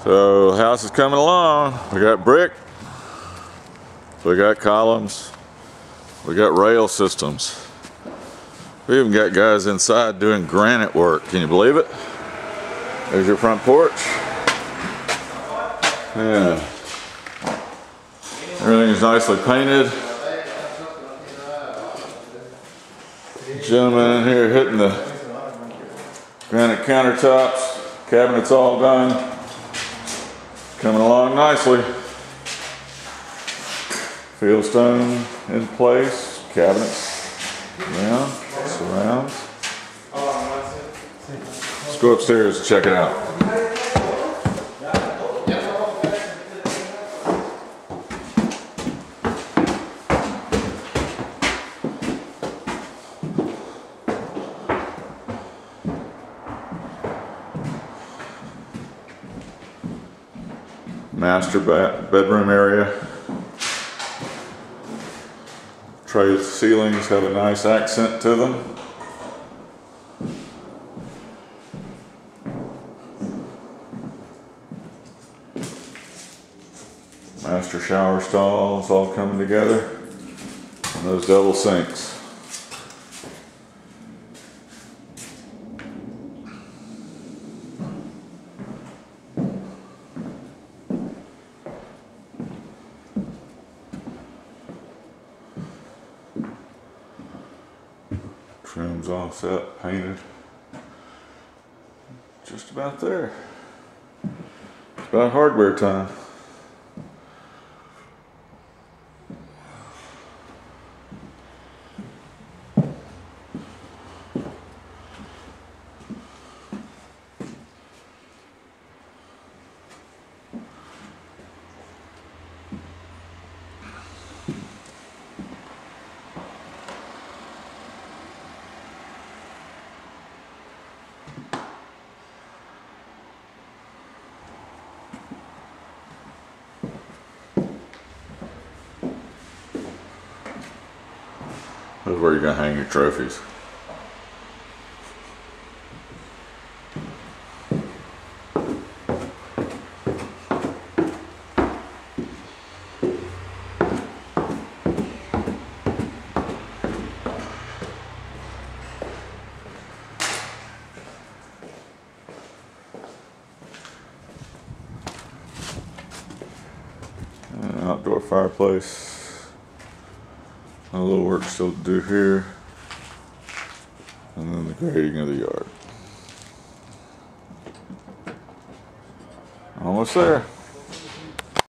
So the house is coming along. We got brick, we got columns, we got rail systems. We even got guys inside doing granite work. Can you believe it? There's your front porch. Yeah. Everything is nicely painted. Gentleman in here hitting the granite countertops. Cabinets all done. Coming along nicely. Fieldstone in place. Cabinets around. Surrounds. Let's go upstairs and check it out. Master bedroom area. Tray ceilings have a nice accent to them. Master shower stalls all coming together. And those double sinks. Trim's all set, painted. Just about there. It's about hardware time. This is where you're going to hang your trophies. An outdoor fireplace. A little work still to do here, and then the grading of the yard. Almost there.